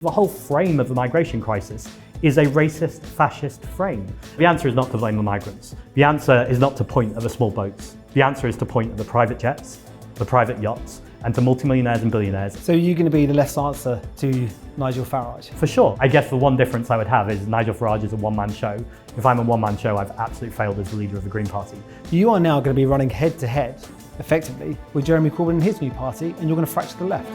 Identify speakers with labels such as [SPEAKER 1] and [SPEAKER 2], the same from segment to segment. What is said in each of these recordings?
[SPEAKER 1] The whole frame of the migration crisis is a racist, fascist frame. The answer is not to blame the migrants. The answer is not to point at the small boats. The answer is to point at the private jets, the private yachts, and to multimillionaires and billionaires.
[SPEAKER 2] So you're going to be the left's answer to Nigel Farage?
[SPEAKER 1] For sure. I guess the one difference I would have is Nigel Farage is a one-man show. If I'm a one-man show, I've absolutely failed as the leader of the Green Party.
[SPEAKER 2] You are now going to be running head-to-head, effectively, with Jeremy Corbyn and his new party, and you're going to fracture the left.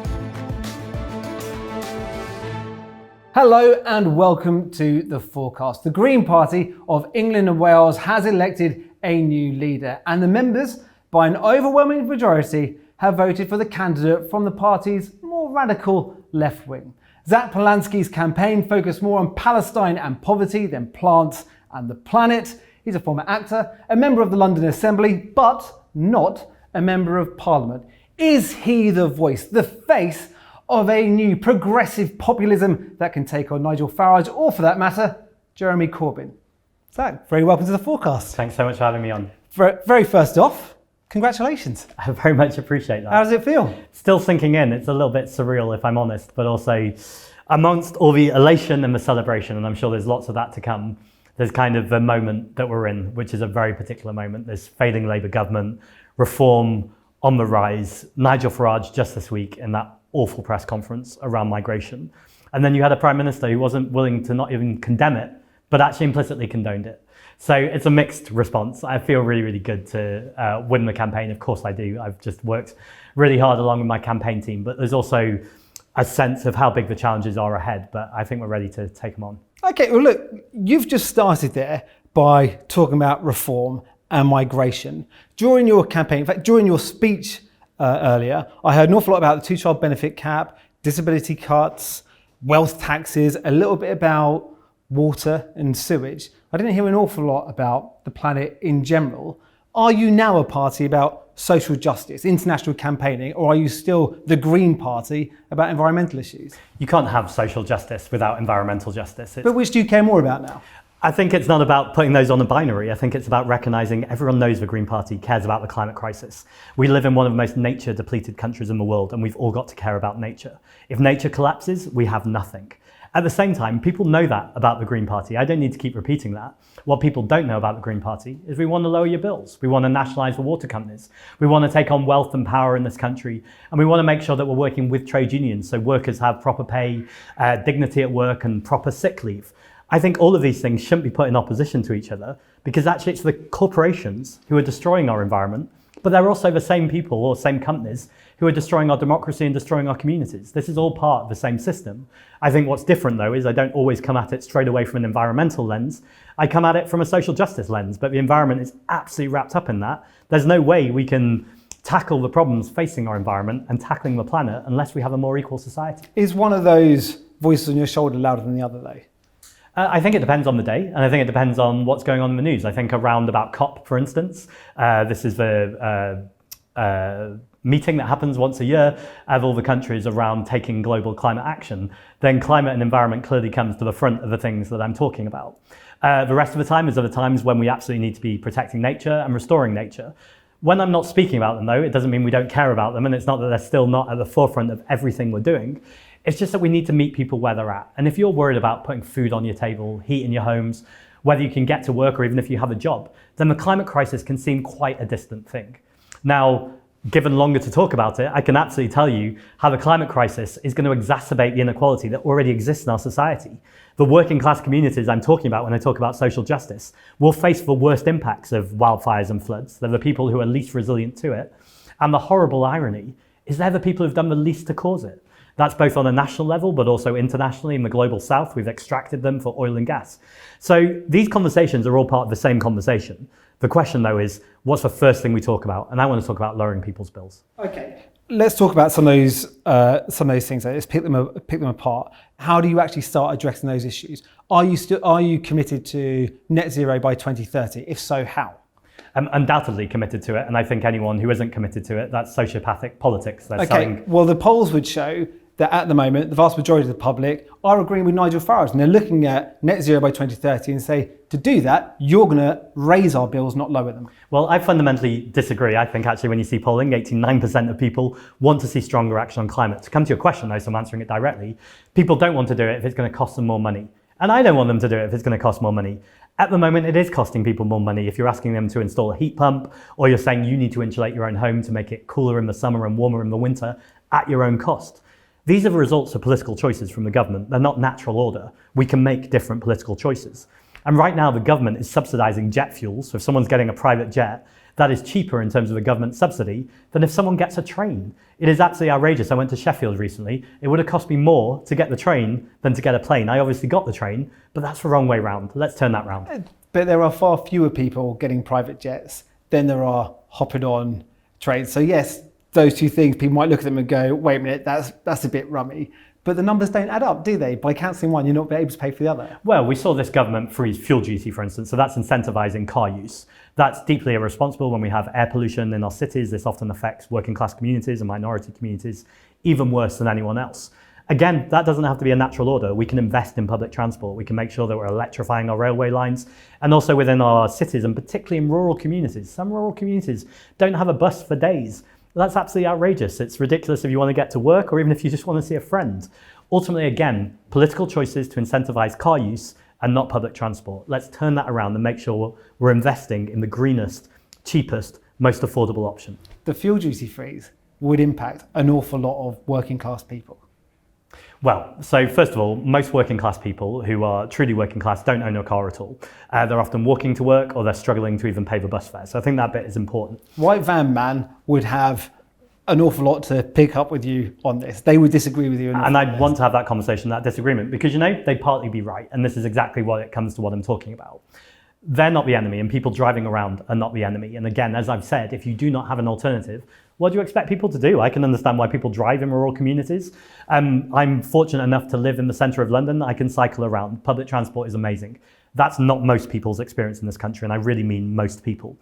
[SPEAKER 2] Hello and welcome to The Forecast. The Green Party of England and Wales has elected a new leader, and the members, by an overwhelming majority, have voted for the candidate from the party's more radical left wing. Zack Polanski's campaign focused more on Palestine and poverty than plants and the planet. He's a former actor, a member of the London Assembly, but not a member of Parliament. Is he the voice, the face of a new progressive populism that can take on Nigel Farage, or for that matter, Jeremy Corbyn? Zack, very welcome to The Forecast.
[SPEAKER 1] Thanks so much for having me on.
[SPEAKER 2] Very first off, congratulations.
[SPEAKER 1] I very much appreciate that.
[SPEAKER 2] How does it feel?
[SPEAKER 1] Still sinking in. It's a little bit surreal, if I'm honest, but also amongst all the elation and the celebration, and I'm sure there's lots of that to come, there's kind of a moment that we're in, which is a very particular moment. There's failing Labour government, reform on the rise, Nigel Farage just this week in that awful press conference around migration. And then you had a Prime Minister who wasn't willing to not even condemn it, but actually implicitly condoned it. So it's a mixed response. I feel really, really good to win the campaign. Of course I do. I've just worked really hard along with my campaign team, but there's also a sense of how big the challenges are ahead, but I think we're ready to take them on. Okay,
[SPEAKER 2] well look, you've just started there by talking about reform and migration. During your campaign, in fact, during your speech earlier, I heard an awful lot about the two-child benefit cap, disability cuts, wealth taxes, a little bit about water and sewage. I didn't hear an awful lot about the planet in general. Are you now a party about social justice, international campaigning, or are you still the Green Party about environmental issues?
[SPEAKER 1] You can't have social justice without environmental justice.
[SPEAKER 2] But which do you care more about now?
[SPEAKER 1] I think it's not about putting those on a binary. I think it's about recognizing everyone knows the Green Party cares about the climate crisis. We live in one of the most nature depleted countries in the world, and we've all got to care about nature. If nature collapses, we have nothing. At the same time, people know that about the Green Party. I don't need to keep repeating that. What people don't know about the Green Party is we want to lower your bills. We want to nationalise the water companies. We want to take on wealth and power in this country. And we want to make sure that we're working with trade unions so workers have proper pay, dignity at work and proper sick leave. I think all of these things shouldn't be put in opposition to each other, because actually it's the corporations who are destroying our environment, but they're also the same people or same companies who are destroying our democracy and destroying our communities. This is all part of the same system. I think what's different though is I don't always come at it straight away from an environmental lens. I come at it from a social justice lens, but the environment is absolutely wrapped up in that. There's no way we can tackle the problems facing our environment and tackling the planet unless we have a more equal society.
[SPEAKER 2] Is one of those voices on your shoulder louder than the other though?
[SPEAKER 1] I think it depends on the day, and I think it depends on what's going on in the news. I think around about COP, for instance, this is the meeting that happens once a year of all the countries around taking global climate action. Then climate and environment clearly comes to the front of the things that I'm talking about. The rest of the time is other times when we absolutely need to be protecting nature and restoring nature. When I'm not speaking about them though, it doesn't mean we don't care about them, and it's not that they're still not at the forefront of everything we're doing. It's just that we need to meet people where they're at. And if you're worried about putting food on your table, heat in your homes, whether you can get to work or even if you have a job, then the climate crisis can seem quite a distant thing. Now, given longer to talk about it, I can absolutely tell you how the climate crisis is going to exacerbate the inequality that already exists in our society. The working class communities I'm talking about when I talk about social justice will face the worst impacts of wildfires and floods. They're the people who are least resilient to it. And the horrible irony is they're the people who've done the least to cause it. That's both on a national level, but also internationally in the global south. We've extracted them for oil and gas. So these conversations are all part of the same conversation. The question though is, what's the first thing we talk about? And I want to talk about lowering people's bills.
[SPEAKER 2] Okay, let's talk about some of those things. Let's pick them apart. How do you actually start addressing those issues? Are you committed to net zero by 2030? If so, how?
[SPEAKER 1] I'm undoubtedly committed to it, and I think anyone who isn't committed to it, that's sociopathic politics.
[SPEAKER 2] Well, the polls would show that at the moment, the vast majority of the public are agreeing with Nigel Farage, and they're looking at net zero by 2030 and say, to do that, you're going to raise our bills, not lower them.
[SPEAKER 1] Well, I fundamentally disagree. I think actually when you see polling, 89% of people want to see stronger action on climate. To come to your question though, so I'm answering it directly, people don't want to do it if it's going to cost them more money. And I don't want them to do it if it's going to cost more money. At the moment, it is costing people more money. If you're asking them to install a heat pump, or you're saying you need to insulate your own home to make it cooler in the summer and warmer in the winter at your own cost. These are the results of political choices from the government. They're not natural order. We can make different political choices. And right now, the government is subsidizing jet fuel. So if someone's getting a private jet, that is cheaper in terms of the government subsidy than if someone gets a train. It is absolutely outrageous. I went to Sheffield recently. It would have cost me more to get the train than to get a plane. I obviously got the train, but that's the wrong way round. Let's turn that round.
[SPEAKER 2] But there are far fewer people getting private jets than there are hopping on trains. So yes, those two things, people might look at them and go, wait a minute, that's a bit rummy. But the numbers don't add up, do they? By cancelling one, you're not able to pay for the other.
[SPEAKER 1] Well, we saw this government freeze fuel duty, for instance, so that's incentivizing car use. That's deeply irresponsible when we have air pollution in our cities. This often affects working class communities and minority communities, even worse than anyone else. Again, that doesn't have to be a natural order. We can invest in public transport. We can make sure that we're electrifying our railway lines and also within our cities and particularly in rural communities. Some rural communities don't have a bus for days. That's absolutely outrageous. It's ridiculous if you want to get to work or even if you just want to see a friend. Ultimately, again, political choices to incentivize car use and not public transport. Let's turn that around and make sure we're investing in the greenest, cheapest, most affordable option.
[SPEAKER 2] The fuel duty freeze would impact an awful lot of working class people.
[SPEAKER 1] Well, so first of all, most working class people who are truly working class don't own a car at all. They're often walking to work or they're struggling to even pay the bus fare. So I think that bit is important.
[SPEAKER 2] White van man would have an awful lot to pick up with you on this. They would disagree with you.
[SPEAKER 1] And I'd want to have that conversation, that disagreement, because they'd partly be right. And this is exactly what it comes to what I'm talking about. They're not the enemy and people driving around are not the enemy. And again, as I've said, if you do not have an alternative, what do you expect people to do? I can understand why people drive in rural communities. I'm fortunate enough to live in the centre of London. I can cycle around. Public transport is amazing. That's not most people's experience in this country, and I really mean most people.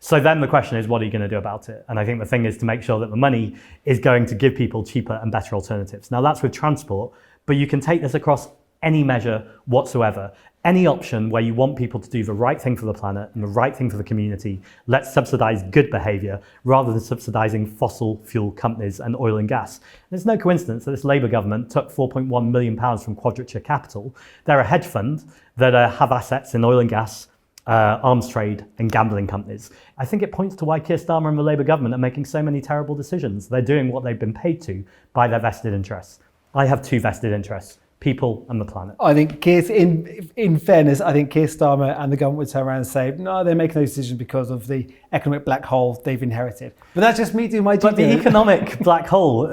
[SPEAKER 1] So then the question is, what are you going to do about it? And I think the thing is to make sure that the money is going to give people cheaper and better alternatives. Now that's with transport, but you can take this across any measure whatsoever. Any option where you want people to do the right thing for the planet and the right thing for the community, let's subsidize good behavior rather than subsidizing fossil fuel companies and oil and gas. And it's no coincidence that this Labour government took £4.1 million from Quadrature Capital. They're a hedge fund that have assets in oil and gas, arms trade and gambling companies. I think it points to why Keir Starmer and the Labour government are making so many terrible decisions. They're doing what they've been paid to by their vested interests. I have two vested interests. People and the planet.
[SPEAKER 2] I think in fairness, I think Keir Starmer and the government would turn around and say, no, they're making those decisions because of the economic black hole they've inherited. But that's just me doing my job.
[SPEAKER 1] But the economic black hole,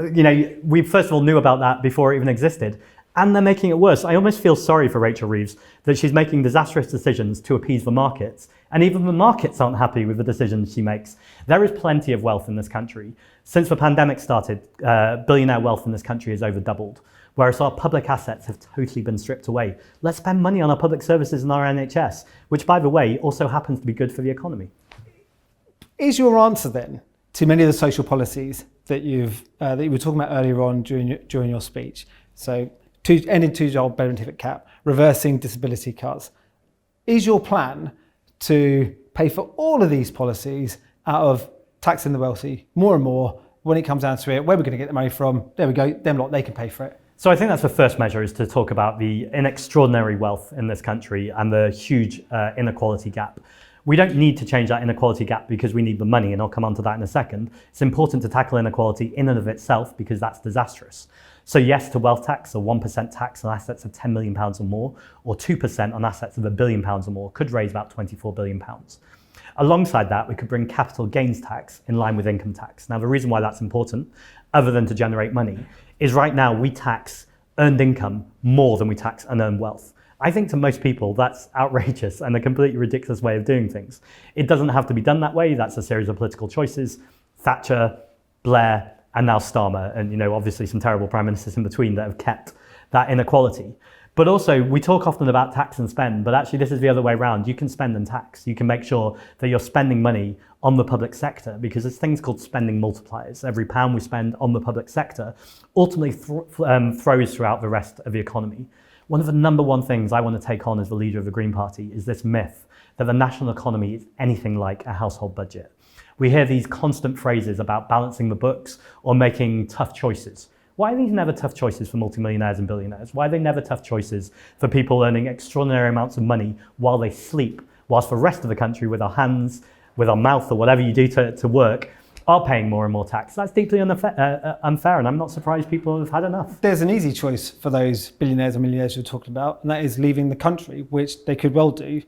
[SPEAKER 1] we first of all knew about that before it even existed. And they're making it worse. I almost feel sorry for Rachel Reeves that she's making disastrous decisions to appease the markets. And even the markets aren't happy with the decisions she makes. There is plenty of wealth in this country. Since the pandemic started, billionaire wealth in this country has over doubled. Whereas our public assets have totally been stripped away. Let's spend money on our public services and our NHS, which, by the way, also happens to be good for the economy.
[SPEAKER 2] Is your answer then to many of the social policies that you were talking about earlier on during your speech? So, ending two-child benefit cap, reversing disability cuts. Is your plan to pay for all of these policies out of taxing the wealthy more and more? When it comes down to it, where we're going to get the money from? There we go. Them lot, they can pay for it.
[SPEAKER 1] So I think that's the first measure, is to talk about the extraordinary wealth in this country and the huge inequality gap. We don't need to change that inequality gap because we need the money, and I'll come on to that in a second. It's important to tackle inequality in and of itself because that's disastrous. So yes to wealth tax, a 1% tax on assets of £10 million or more, or 2% on assets of £1 billion or more, could raise about £24 billion. Alongside that, we could bring capital gains tax in line with income tax. Now, the reason why that's important, other than to generate money, is right now we tax earned income more than we tax unearned wealth. I think to most people that's outrageous and a completely ridiculous way of doing things. It doesn't have to be done that way. That's a series of political choices. Thatcher, Blair, and now Starmer, and obviously some terrible prime ministers in between that have kept that inequality. But also, we talk often about tax and spend, but actually this is the other way around. You can spend and tax. You can make sure that you're spending money on the public sector, because there's things called spending multipliers. Every pound we spend on the public sector ultimately throws throughout the rest of the economy. One of the number one things I want to take on as the leader of the Green Party is this myth that the national economy is anything like a household budget. We hear these constant phrases about balancing the books or making tough choices. Why are these never tough choices for multimillionaires and billionaires? Why are they never tough choices for people earning extraordinary amounts of money while they sleep, whilst the rest of the country, with our hands, with our mouth, or whatever you do to work, are paying more and more tax? That's deeply unfair, and I'm not surprised people have had enough.
[SPEAKER 2] There's an easy choice for those billionaires and millionaires you're talking about, and that is leaving the country, which they could well do.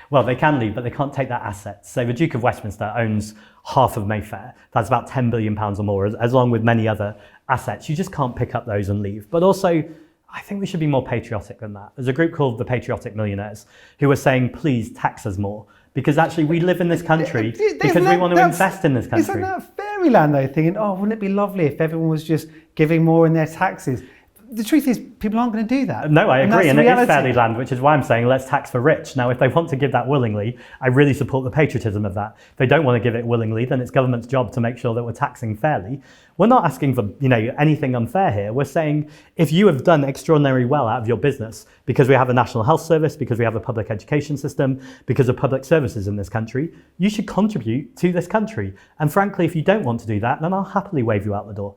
[SPEAKER 1] Well, they can leave, but they can't take that asset. So the Duke of Westminster owns half of Mayfair. That's about £10 billion or more, as along with many other assets. You just can't pick up those and leave. But also, I think we should be more patriotic than that. There's a group called the Patriotic Millionaires who are saying, please tax us more. Because actually we live in this country because we want to invest in this country.
[SPEAKER 2] Isn't that fairyland though, thinking, oh, wouldn't it be lovely if everyone was just giving more in their taxes? The truth is, people aren't going to do that.
[SPEAKER 1] No, I agree, and it is fairyland, which is why I'm saying let's tax the rich. Now, if they want to give that willingly, I really support the patriotism of that. If they don't want to give it willingly, then it's government's job to make sure that we're taxing fairly. We're not asking for anything unfair here. We're saying if you have done extraordinarily well out of your business because we have a national health service, because we have a public education system, because of public services in this country, you should contribute to this country. And frankly, if you don't want to do that, then I'll happily wave you out the door.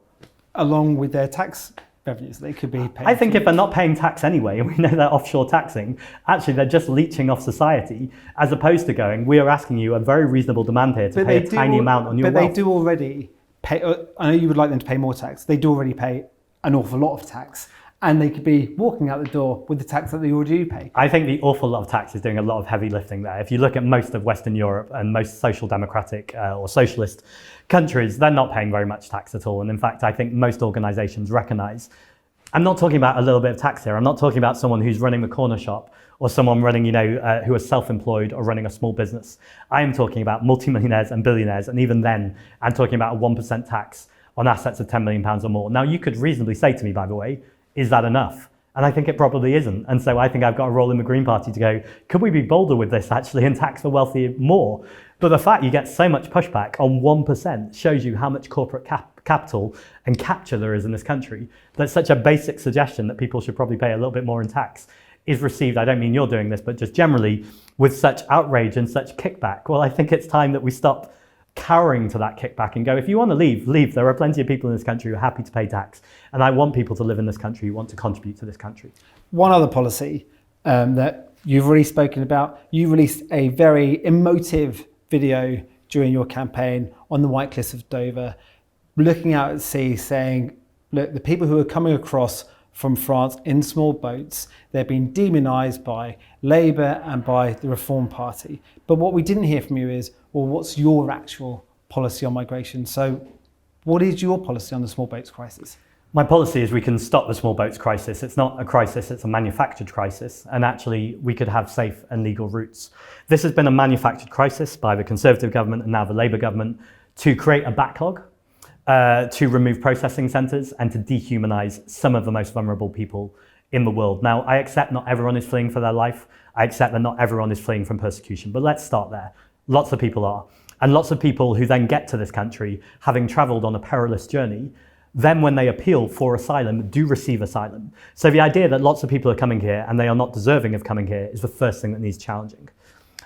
[SPEAKER 2] Along with their tax revenues, they could be paid.
[SPEAKER 1] I think if they're not paying tax anyway, and we know they're offshore taxing, actually they're just leeching off society, as opposed to going, we are asking you a very reasonable demand here to pay a tiny amount on your wealth.
[SPEAKER 2] But they do already pay, I know you would like them to pay more tax, they do already pay an awful lot of tax, and they could be walking out the door with the tax that they already do pay.
[SPEAKER 1] I think the awful lot of tax is doing a lot of heavy lifting there. If you look at most of Western Europe and most social democratic or socialist countries, they're not paying very much tax at all. And in fact, I think most organizations recognize, I'm not talking about a little bit of tax here. I'm not talking about someone who's running the corner shop or someone running, who is self-employed or running a small business. I am talking about multimillionaires and billionaires. And even then, I'm talking about a 1% tax on assets of £10 million or more. Now, you could reasonably say to me, by the way, is that enough? And I think it probably isn't. And so I think I've got a role in the Green Party to go, could we be bolder with this actually and tax the wealthy more? But the fact you get so much pushback on 1% shows you how much corporate capital and capture there is in this country. That such a basic suggestion that people should probably pay a little bit more in tax is received, I don't mean you're doing this, but just generally with such outrage and such kickback. Well, I think it's time that we stop cowering to that kickback and go, if you want to leave, leave. There are plenty of people in this country who are happy to pay tax. And I want people to live in this country who want to contribute to this country.
[SPEAKER 2] One other policy that you've already spoken about, you released a very emotive video during your campaign on the White Cliffs of Dover, looking out at sea saying, look, the people who are coming across from France in small boats, they're being demonised by Labour and by the Reform Party. But what we didn't hear from you is, well, what's your actual policy on migration? So what is your policy on the small boats crisis?
[SPEAKER 1] My policy is we can stop the small boats crisis. It's not a crisis, it's a manufactured crisis. And actually, we could have safe and legal routes. This has been a manufactured crisis by the Conservative government and now the Labour government to create a backlog, to remove processing centres and to dehumanise some of the most vulnerable people in the world. Now, I accept not everyone is fleeing for their life. I accept that not everyone is fleeing from persecution. But let's start there. Lots of people are. And lots of people who then get to this country, having travelled on a perilous journey, then when they appeal for asylum, do receive asylum. So the idea that lots of people are coming here and they are not deserving of coming here is the first thing that needs challenging.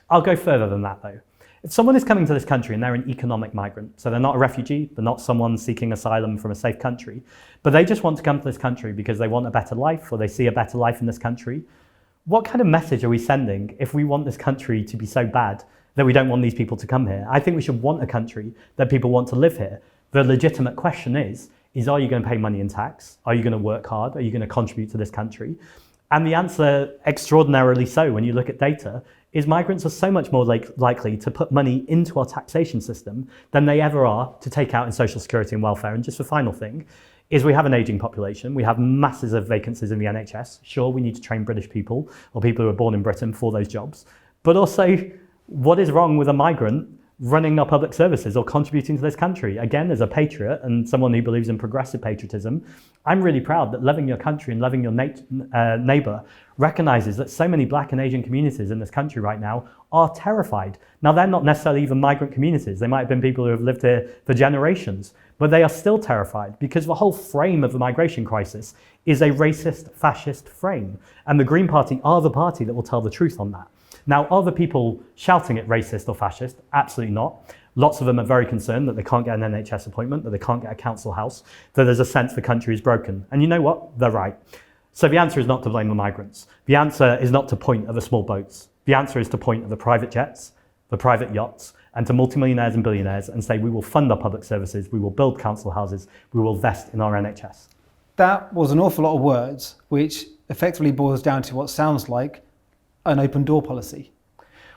[SPEAKER 1] I'll go further than that though. If someone is coming to this country and they're an economic migrant, so they're not a refugee, they're not someone seeking asylum from a safe country, but they just want to come to this country because they want a better life or they see a better life in this country, what kind of message are we sending if we want this country to be so bad that we don't want these people to come here? I think we should want a country that people want to live here. The legitimate question is are you going to pay money in tax? Are you going to work hard? Are you going to contribute to this country? And the answer, extraordinarily so, when you look at data, is migrants are so much more likely to put money into our taxation system than they ever are to take out in social security and welfare. And just the final thing is we have an ageing population. We have masses of vacancies in the NHS. Sure, we need to train British people or people who are born in Britain for those jobs. But also, what is wrong with a migrant running our public services or contributing to this country. Again, as a patriot and someone who believes in progressive patriotism, I'm really proud that loving your country and loving your neighbour recognises that so many Black and Asian communities in this country right now are terrified. Now, they're not necessarily even migrant communities. They might have been people who have lived here for generations, but they are still terrified because the whole frame of the migration crisis is a racist, fascist frame. And the Green Party are the party that will tell the truth on that. Now, are the people shouting at racist or fascist? Absolutely not. Lots of them are very concerned that they can't get an NHS appointment, that they can't get a council house, that there's a sense the country is broken. And you know what? They're right. So the answer is not to blame the migrants. The answer is not to point at the small boats. The answer is to point at the private jets, the private yachts, and to multimillionaires and billionaires and say, we will fund our public services, we will build council houses, we will invest in our NHS.
[SPEAKER 2] That was an awful lot of words, which effectively boils down to what sounds like an open door policy.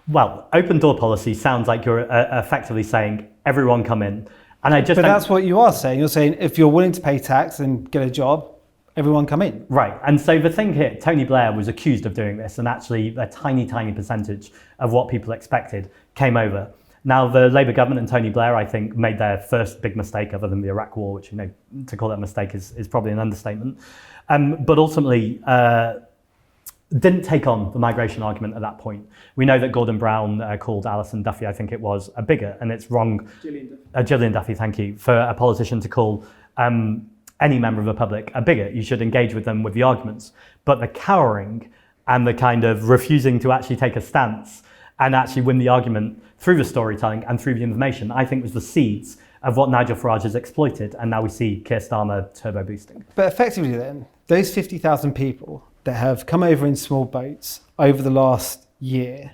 [SPEAKER 1] Well, open door policy sounds like you're effectively saying, everyone come in. And
[SPEAKER 2] but that's what you are saying. You're saying if you're willing to pay tax and get a job, everyone come in.
[SPEAKER 1] Right. And so the thing here, Tony Blair was accused of doing this, and actually a tiny, tiny percentage of what people expected came over. Now, the Labour government and Tony Blair, I think, made their first big mistake other than the Iraq war, which, to call that a mistake is probably an understatement. But ultimately, didn't take on the migration argument at that point. We know that Gordon Brown called Alison Duffy, I think it was, a bigot, and it's wrong. Gillian Duffy, thank you, for a politician to call any member of the public a bigot. You should engage with them with the arguments. But the cowering and the kind of refusing to actually take a stance and actually win the argument through the storytelling and through the information, I think was the seeds of what Nigel Farage has exploited, and now we see Keir Starmer turbo boosting.
[SPEAKER 2] But effectively then, those 50,000 people that have come over in small boats over the last year,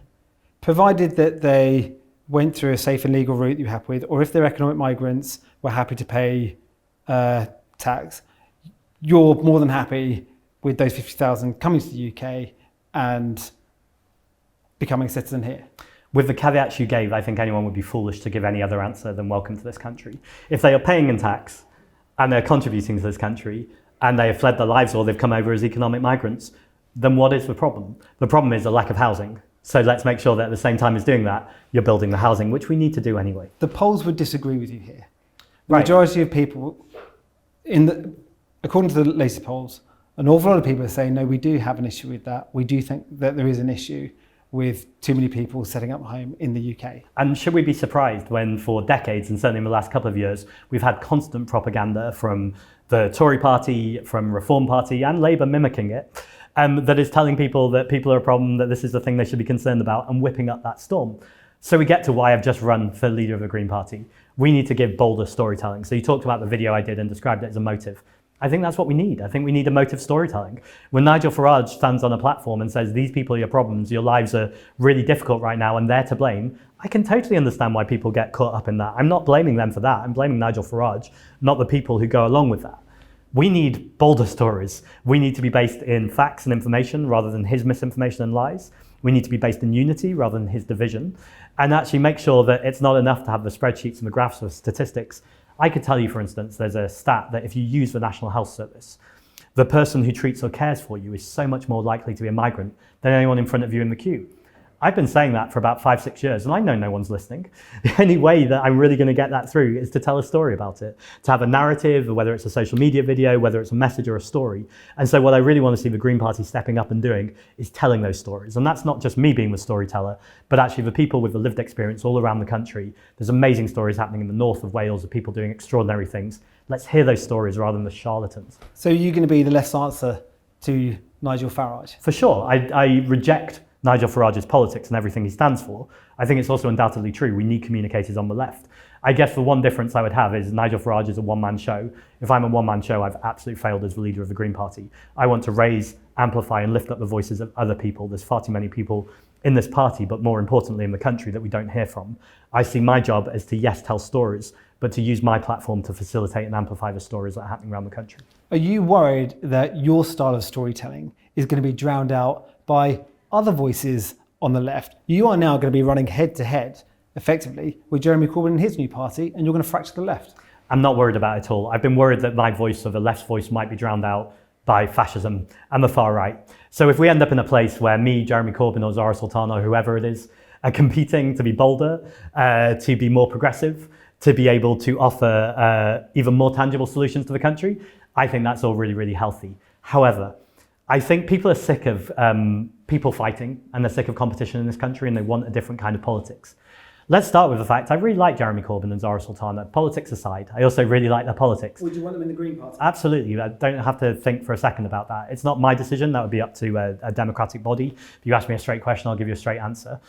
[SPEAKER 2] provided that they went through a safe and legal route you're happy with, or if they're economic migrants, were happy to pay tax, you're more than happy with those 50,000 coming to the UK and becoming a citizen here.
[SPEAKER 1] With the caveats you gave, I think anyone would be foolish to give any other answer than welcome to this country. If they are paying in tax and they're contributing to this country and they have fled their lives or they've come over as economic migrants, then what is the problem? The problem is a lack of housing. So let's make sure that at the same time as doing that, you're building the housing, which we need to do anyway.
[SPEAKER 2] The polls would disagree with you here. The
[SPEAKER 1] Right.
[SPEAKER 2] majority of people, according to the latest polls, an awful lot of people are saying, no, we do have an issue with that. We do think that there is an issue with too many people setting up home in the UK.
[SPEAKER 1] And should we be surprised when for decades, and certainly in the last couple of years, we've had constant propaganda from the Tory party, from Reform Party and Labour mimicking it, that is telling people that people are a problem, that this is the thing they should be concerned about, and whipping up that storm. So we get to why I've just run for leader of the Green Party. We need to give bolder storytelling. So you talked about the video I did and described it as a motive. I think that's what we need. I think we need a motive storytelling. When Nigel Farage stands on a platform and says, these people are your problems, your lives are really difficult right now and they're to blame, I can totally understand why people get caught up in that. I'm not blaming them for that. I'm blaming Nigel Farage, not the people who go along with that. We need bolder stories. We need to be based in facts and information rather than his misinformation and lies. We need to be based in unity rather than his division, and actually make sure that it's not enough to have the spreadsheets and the graphs of statistics. I could tell you, for instance, there's a stat that if you use the National Health Service, the person who treats or cares for you is so much more likely to be a migrant than anyone in front of you in the queue. I've been saying that for about 5-6 years, and I know no one's listening. The only way that I'm really going to get that through is to tell a story about it, to have a narrative, whether it's a social media video, whether it's a message or a story. And so what I really want to see the Green Party stepping up and doing is telling those stories. And that's not just me being the storyteller, but actually the people with the lived experience all around the country. There's amazing stories happening in the north of Wales of people doing extraordinary things. Let's hear those stories rather than the charlatans.
[SPEAKER 2] So you're going to be the less answer to Nigel Farage?
[SPEAKER 1] For sure. I reject Nigel Farage's politics and everything he stands for. I think it's also undoubtedly true. We need communicators on the left. I guess the one difference I would have is Nigel Farage is a one-man show. If I'm a one-man show, I've absolutely failed as the leader of the Green Party. I want to raise, amplify and lift up the voices of other people. There's far too many people in this party, but more importantly in the country that we don't hear from. I see my job as to, yes, tell stories, but to use my platform to facilitate and amplify the stories that are happening around the country.
[SPEAKER 2] Are you worried that your style of storytelling is going to be drowned out by other voices on the left? You are now going to be running head to head, effectively, with Jeremy Corbyn and his new party, and you're going to fracture the left. I'm
[SPEAKER 1] not worried about it at all. I've been worried that my voice or the left's voice might be drowned out by fascism and the far right. So if we end up in a place where me, Jeremy Corbyn or Zara Sultana or whoever it is, competing to be bolder, to be more progressive, to be able to offer even more tangible solutions to the country. I think that's all really, really healthy. However, I think people are sick of people fighting, and they're sick of competition in this country, and they want a different kind of politics. Let's start with the fact I really like Jeremy Corbyn and Zara Sultana. Politics aside, I also really like their politics.
[SPEAKER 2] Would you want them in the Green Party?
[SPEAKER 1] Absolutely. I don't have to think for a second about that. It's not my decision. That would be up to a democratic body. If you ask me a straight question, I'll give you a straight answer.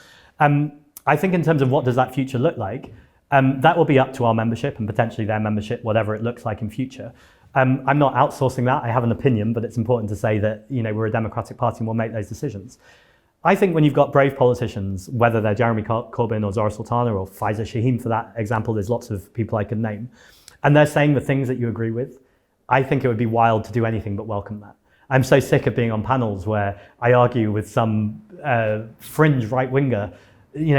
[SPEAKER 1] I think in terms of what does that future look like, that will be up to our membership and potentially their membership, whatever it looks like in future. I'm not outsourcing that. I have an opinion, but it's important to say that we're a democratic party and we'll make those decisions. I think when you've got brave politicians, whether they're Jeremy Corbyn or Zara Sultana or Faiza Shaheen for that example, there's lots of people I could name, and they're saying the things that you agree with, I think it would be wild to do anything but welcome that. I'm so sick of being on panels where I argue with some fringe right-winger.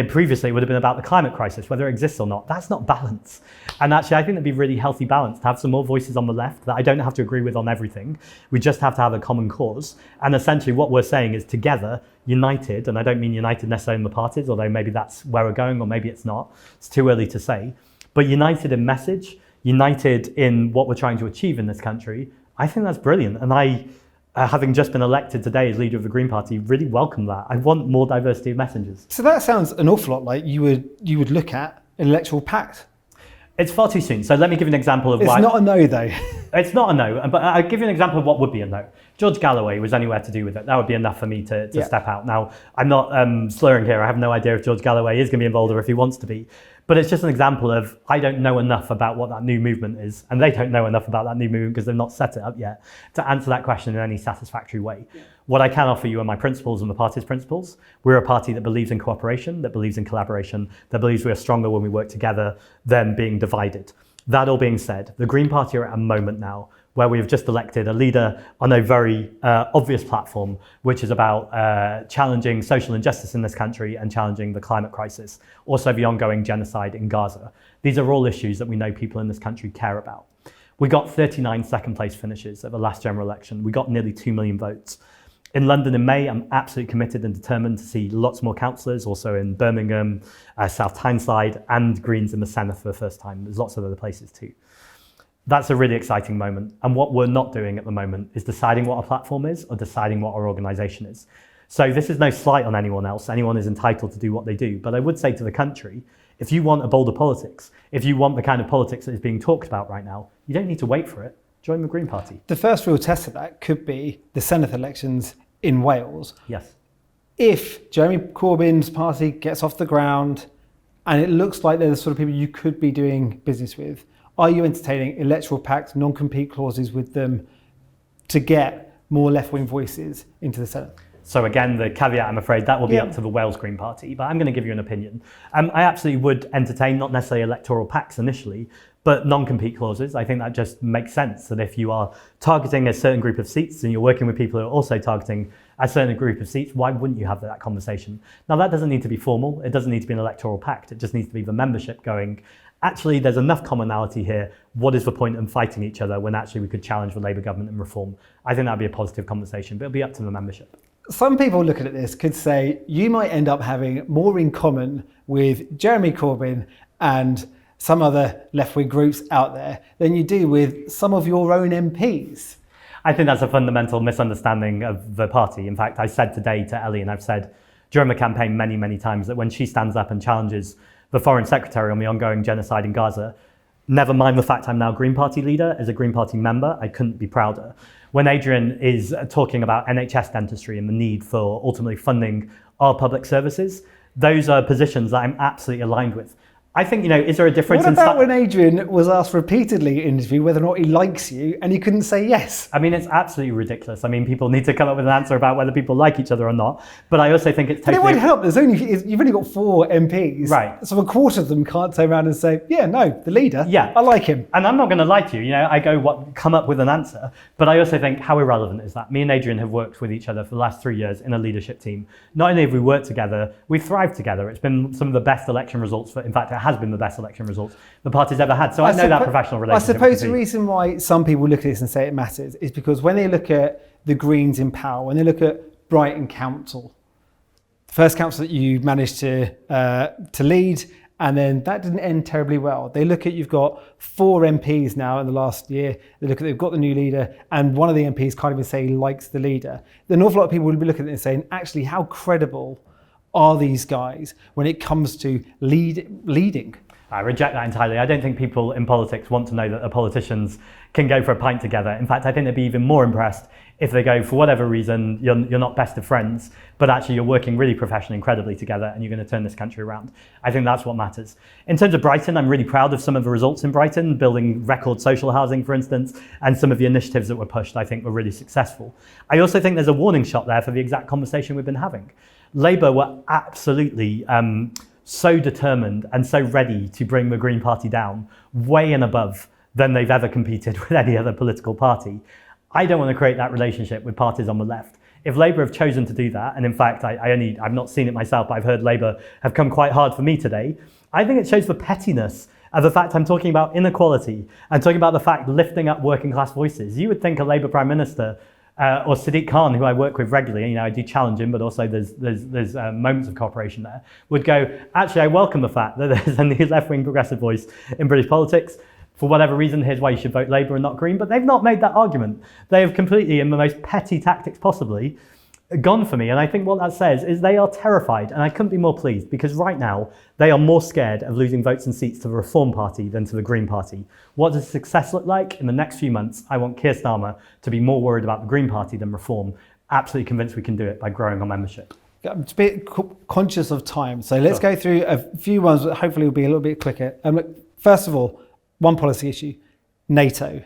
[SPEAKER 1] Previously it would have been about the climate crisis, whether it exists or not. That's not balance. And actually, I think it'd be really healthy balance to have some more voices on the left that I don't have to agree with on everything. We just have to have a common cause. And essentially what we're saying is together, united, and I don't mean united necessarily in the parties, although maybe that's where we're going or maybe it's not. It's too early to say. But united in message, united in what we're trying to achieve in this country, I think that's brilliant. And I, having just been elected today as leader of the Green Party, really welcome that. I want more diversity of messengers.
[SPEAKER 2] So that sounds an awful lot like you would look at an electoral pact.
[SPEAKER 1] It's far too soon. So let me give you an example of why.
[SPEAKER 2] It's not a no, though.
[SPEAKER 1] It's not a no, but I'll give you an example of what would be a no. George Galloway was anywhere to do with it. That would be enough for me to step out. Now, I'm not slurring here. I have no idea if George Galloway is going to be involved or if he wants to be. But it's just an example of I don't know enough about what that new movement is, and they don't know enough about that new movement because they've not set it up yet to answer that question in any satisfactory way. Yeah. What I can offer you are my principles and the party's principles. We're a party that believes in cooperation, that believes in collaboration, that believes we are stronger when we work together than being divided. That all being said, the Green Party are at a moment now where we have just elected a leader on a very obvious platform, which is about challenging social injustice in this country and challenging the climate crisis, also the ongoing genocide in Gaza. These are all issues that we know people in this country care about. We got 39 second place finishes at the last general election. We got nearly 2 million votes. In London in May, I'm absolutely committed and determined to see lots more councillors, also in Birmingham, South Tyneside, and Greens in the Senedd for the first time. There's lots of other places too. That's a really exciting moment. And what we're not doing at the moment is deciding what our platform is or deciding what our organisation is. So this is no slight on anyone else. Anyone is entitled to do what they do. But I would say to the country, if you want a bolder politics, if you want the kind of politics that is being talked about right now, you don't need to wait for it. Join the Green Party.
[SPEAKER 2] The first real test of that could be the Senedd elections in Wales.
[SPEAKER 1] Yes.
[SPEAKER 2] If Jeremy Corbyn's party gets off the ground and it looks like they're the sort of people you could be doing business with, are you entertaining electoral pacts, non-compete clauses with them to get more left-wing voices into the Senedd?
[SPEAKER 1] So again, the caveat, I'm afraid, that will be up to the Wales Green Party, but I'm going to give you an opinion. I absolutely would entertain, not necessarily electoral pacts initially, but non-compete clauses. I think that just makes sense, that if you are targeting a certain group of seats and you're working with people who are also targeting a certain group of seats, why wouldn't you have that conversation? Now, that doesn't need to be formal. It doesn't need to be an electoral pact. It just needs to be the membership going, actually, there's enough commonality here. What is the point in fighting each other when actually we could challenge the Labour government and reform? I think that'd be a positive conversation, but it'll be up to the membership.
[SPEAKER 2] Some people looking at this could say you might end up having more in common with Jeremy Corbyn and some other left-wing groups out there than you do with some of your own MPs.
[SPEAKER 1] I think that's a fundamental misunderstanding of the party. In fact, I said today to Ellie, and I've said during the campaign many, many times, that when she stands up and challenges the Foreign Secretary on the ongoing genocide in Gaza, never mind the fact I'm now Green Party leader, as a Green Party member, I couldn't be prouder. When Adrian is talking about NHS dentistry and the need for ultimately funding our public services, those are positions that I'm absolutely aligned with. I think, is there a difference
[SPEAKER 2] in... What about when Adrian was asked repeatedly in an interview whether or not he likes you and he couldn't say yes?
[SPEAKER 1] I mean, it's absolutely ridiculous. I mean, people need to come up with an answer about whether people like each other or not. But I also think it's totally...
[SPEAKER 2] But it won't help. You've only got 4 MPs.
[SPEAKER 1] Right.
[SPEAKER 2] So a quarter of them can't turn around and say, yeah, no, the leader,
[SPEAKER 1] yeah,
[SPEAKER 2] I like him.
[SPEAKER 1] And I'm not going to lie to you. I come up with an answer. But I also think, how irrelevant is that? Me and Adrian have worked with each other for the last 3 years in a leadership team. Not only have we worked together, we've thrived together. It's been some of the best election results. In fact, it has been the best election results the party's ever had. So I know that professional relationship.
[SPEAKER 2] I suppose the reason why some people look at this and say it matters is because when they look at the Greens in power, when they look at Brighton Council, first council that you managed to lead, and then that didn't end terribly well. They look at, you've got 4 MPs now in the last year. They look at, they've got the new leader, and one of the MPs can't even say he likes the leader. An awful lot of people will be looking at it and saying, actually, how credible are these guys when it comes to leading?
[SPEAKER 1] I reject that entirely. I don't think people in politics want to know that the politicians can go for a pint together. In fact, I think they'd be even more impressed if they go, for whatever reason, you're not best of friends, but actually you're working really professionally, incredibly together, and you're going to turn this country around. I think that's what matters. In terms of Brighton, I'm really proud of some of the results in Brighton, building record social housing, for instance, and some of the initiatives that were pushed, I think, were really successful. I also think there's a warning shot there for the exact conversation we've been having. Labour were absolutely so determined and so ready to bring the Green Party down, way and above than they've ever competed with any other political party. I don't want to create that relationship with parties on the left. If Labour have chosen to do that, and in fact, I've not seen it myself, but I've heard Labour have come quite hard for me today, I think it shows the pettiness of the fact I'm talking about inequality and talking about the fact lifting up working class voices. You would think a Labour Prime Minister or Sadiq Khan, who I work with regularly, I do challenge him, but also there's moments of cooperation there, would go, actually, I welcome the fact that there's a new left-wing progressive voice in British politics. For whatever reason, here's why you should vote Labour and not Green. But they've not made that argument. They have completely, in the most petty tactics possibly, gone for me. And I think what that says is they are terrified. And I couldn't be more pleased, because right now they are more scared of losing votes and seats to the Reform Party than to the Green Party. What does success look like? In the next few months, I want Keir Starmer to be more worried about the Green Party than Reform. Absolutely convinced we can do it by growing our membership.
[SPEAKER 2] I'm a bit conscious of time. So let's go through a few ones that hopefully will be a little bit quicker. First of all, one policy issue, NATO.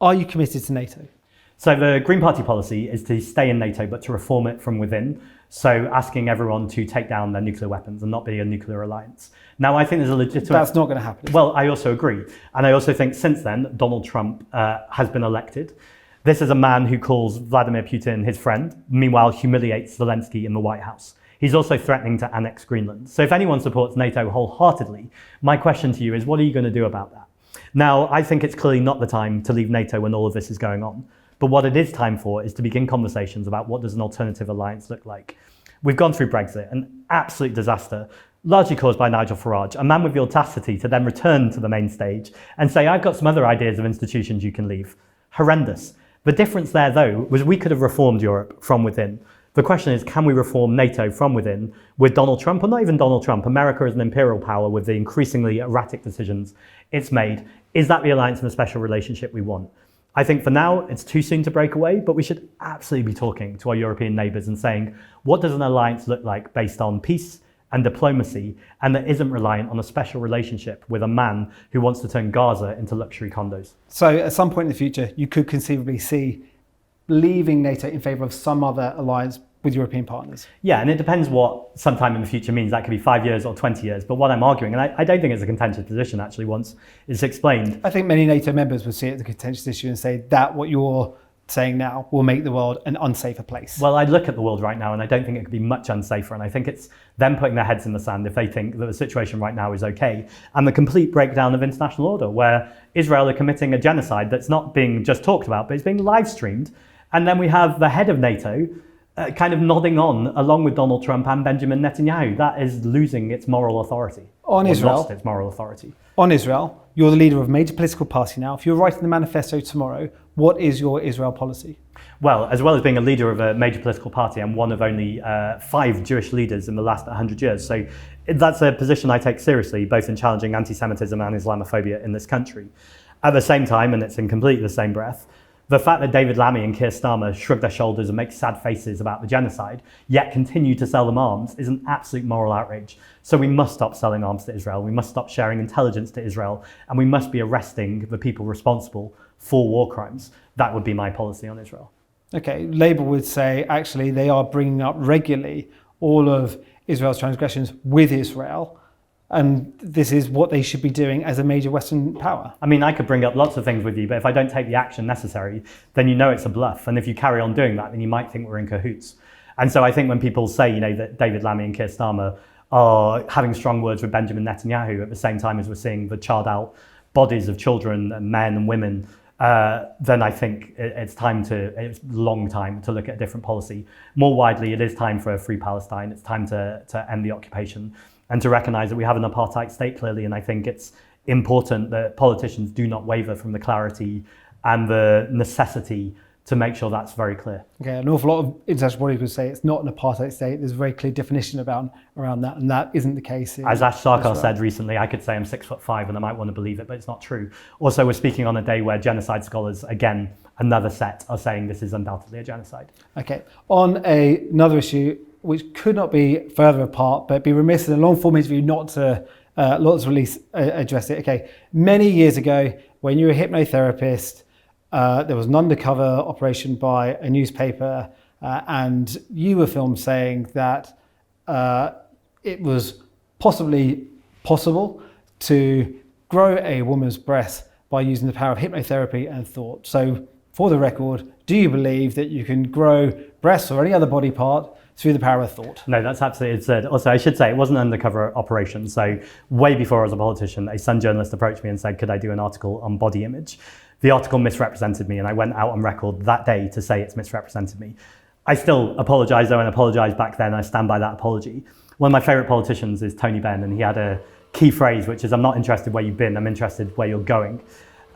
[SPEAKER 2] Are you committed to NATO?
[SPEAKER 1] So the Green Party policy is to stay in NATO, but to reform it from within. So asking everyone to take down their nuclear weapons and not be a nuclear alliance. Now, I think there's a legitimate...
[SPEAKER 2] That's not going to happen.
[SPEAKER 1] Well, I also agree. And I also think since then, Donald Trump has been elected. This is a man who calls Vladimir Putin his friend, meanwhile humiliates Zelensky in the White House. He's also threatening to annex Greenland. So if anyone supports NATO wholeheartedly, my question to you is, what are you going to do about that? Now, I think it's clearly not the time to leave NATO when all of this is going on. But what it is time for is to begin conversations about what does an alternative alliance look like. We've gone through Brexit, an absolute disaster, largely caused by Nigel Farage, a man with the audacity to then return to the main stage and say, I've got some other ideas of institutions you can leave. Horrendous. The difference there, though, was we could have reformed Europe from within. The question is, can we reform NATO from within with Donald Trump, or not even Donald Trump? America is an imperial power with the increasingly erratic decisions it's made. Is that the alliance and the special relationship we want? I think for now, it's too soon to break away, but we should absolutely be talking to our European neighbours and saying, what does an alliance look like based on peace and diplomacy, and that isn't reliant on a special relationship with a man who wants to turn Gaza into luxury condos? So
[SPEAKER 2] at some point in the future, you could conceivably see leaving NATO in favour of some other alliance with European partners.
[SPEAKER 1] Yeah, and it depends what sometime in the future means. That could be 5 years or 20 years. But what I'm arguing, and I don't think it's a contentious position actually once it's explained.
[SPEAKER 2] I think many NATO members would see it as a contentious issue and say that what you're saying now will make the world an unsafer place.
[SPEAKER 1] Well, I look at the world right now and I don't think it could be much unsafer. And I think it's them putting their heads in the sand if they think that the situation right now is okay. And the complete breakdown of international order, where Israel are committing a genocide that's not being just talked about, but it's being live streamed. And then we have the head of NATO kind of nodding on along with Donald Trump and Benjamin Netanyahu. That is losing its moral authority.
[SPEAKER 2] On Israel,
[SPEAKER 1] lost its moral authority.
[SPEAKER 2] On Israel, you're the leader of a major political party now. If you're writing the manifesto tomorrow, what is your Israel policy?
[SPEAKER 1] Well, as well as being a leader of a major political party, I'm one of only 5 Jewish leaders in the last 100 years. So that's a position I take seriously, both in challenging anti-Semitism and Islamophobia in this country. At the same time, and it's in completely the same breath, the fact that David Lammy and Keir Starmer shrug their shoulders and make sad faces about the genocide, yet continue to sell them arms, is an absolute moral outrage. So we must stop selling arms to Israel, we must stop sharing intelligence to Israel, and we must be arresting the people responsible for war crimes. That would be my policy on Israel.
[SPEAKER 2] Okay, Labour would say actually they are bringing up regularly all of Israel's transgressions with Israel, and this is what they should be doing as a major Western power.
[SPEAKER 1] I mean, I could bring up lots of things with you, but if I don't take the action necessary, then you know it's a bluff. And if you carry on doing that, then you might think we're in cahoots. And so I think when people say, that David Lammy and Keir Starmer are having strong words with Benjamin Netanyahu at the same time as we're seeing the charred out bodies of children and men and women then I think it's long time to look at a different policy. More widely, it is time for a free Palestine. It's time to end the occupation and to recognise that we have an apartheid state clearly. And I think it's important that politicians do not waver from the clarity and the necessity to make sure that's very clear.
[SPEAKER 2] Okay, an awful lot of international bodies would say it's not an apartheid state. There's a very clear definition around that, and that isn't the case.
[SPEAKER 1] As Ash Sarkar said recently, I could say I'm 6'5" and I might want to believe it, but it's not true. Also, we're speaking on a day where genocide scholars, again, another set, are saying this is undoubtedly a genocide.
[SPEAKER 2] Okay, on another issue which could not be further apart, but be remiss in a long form interview not to address it. Okay, many years ago, when you were a hypnotherapist, there was an undercover operation by a newspaper, and you were filmed saying that it was possibly possible to grow a woman's breast by using the power of hypnotherapy and thought. So, for the record, do you believe that you can grow breasts or any other body part through the power of thought?
[SPEAKER 1] No, that's absolutely absurd. Also, I should say it wasn't an undercover operation. So, way before I was a politician, a Sun journalist approached me and said, could I do an article on body image? The article misrepresented me, and I went out on record that day to say it's misrepresented me. I still apologise though, and apologised back then. I stand by that apology. One of my favourite politicians is Tony Benn, and he had a key phrase, which is, I'm not interested where you've been, I'm interested where you're going.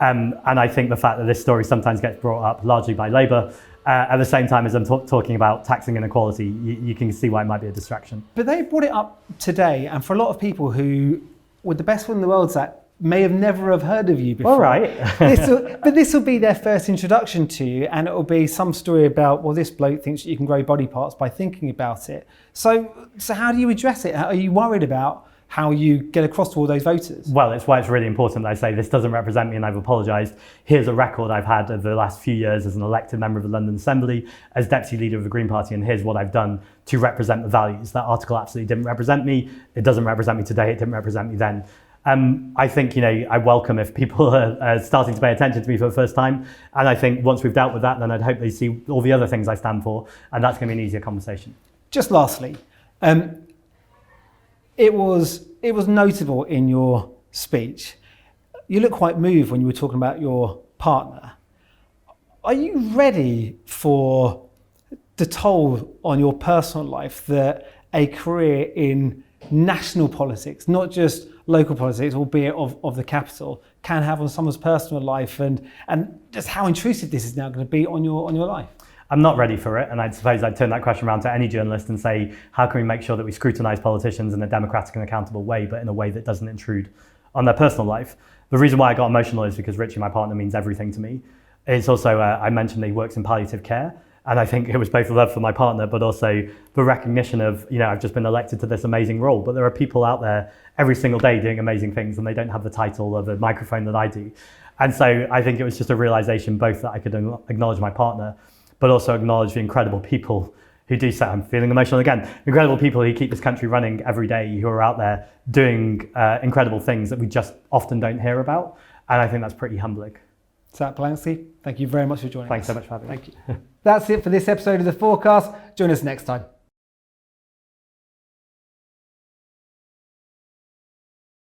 [SPEAKER 1] And I think the fact that this story sometimes gets brought up largely by Labour, at the same time as I'm talking about taxing inequality, you can see why it might be a distraction.
[SPEAKER 2] But they brought it up today, and for a lot of people who, with the best will in the world, Zack, may have never have heard of you before.
[SPEAKER 1] All right.
[SPEAKER 2] But this will be their first introduction to you, and it will be some story about, well, this bloke thinks that you can grow body parts by thinking about it. So how do you address it? Are you worried about how you get across to all those voters?
[SPEAKER 1] Well, it's why it's really important that I say this doesn't represent me and I've apologised. Here's a record I've had over the last few years as an elected member of the London Assembly, as deputy leader of the Green Party, and here's what I've done to represent the values. That article absolutely didn't represent me. It doesn't represent me today. It didn't represent me then. I think, I welcome if people are starting to pay attention to me for the first time. And I think once we've dealt with that, then I'd hope they see all the other things I stand for. And that's going to be an easier conversation.
[SPEAKER 2] Just lastly, it was notable in your speech. You look quite moved when you were talking about your partner. Are you ready for the toll on your personal life that a career in national politics, not just local politics, albeit of the capital, can have on someone's personal life, and just how intrusive this is now going to be on your life?
[SPEAKER 1] I'm not ready for it, and I suppose I'd turn that question around to any journalist and say, how can we make sure that we scrutinise politicians in a democratic and accountable way, but in a way that doesn't intrude on their personal life? The reason why I got emotional is because Richie, my partner, means everything to me. It's also, I mentioned that he works in palliative care, and I think it was both the love for my partner, but also the recognition of, I've just been elected to this amazing role, but there are people out there every single day doing amazing things, and they don't have the title or the microphone that I do. And so I think it was just a realization both that I could acknowledge my partner, but also acknowledge the incredible people who do so. I'm feeling emotional again. Incredible people who keep this country running every day, who are out there doing incredible things that we just often don't hear about. And I think that's pretty humbling.
[SPEAKER 2] Zack Polanski, thank you very much for joining us.
[SPEAKER 1] Thanks so much for having me.
[SPEAKER 2] Thank you. That's it for this episode of The Forecast. Join us next time.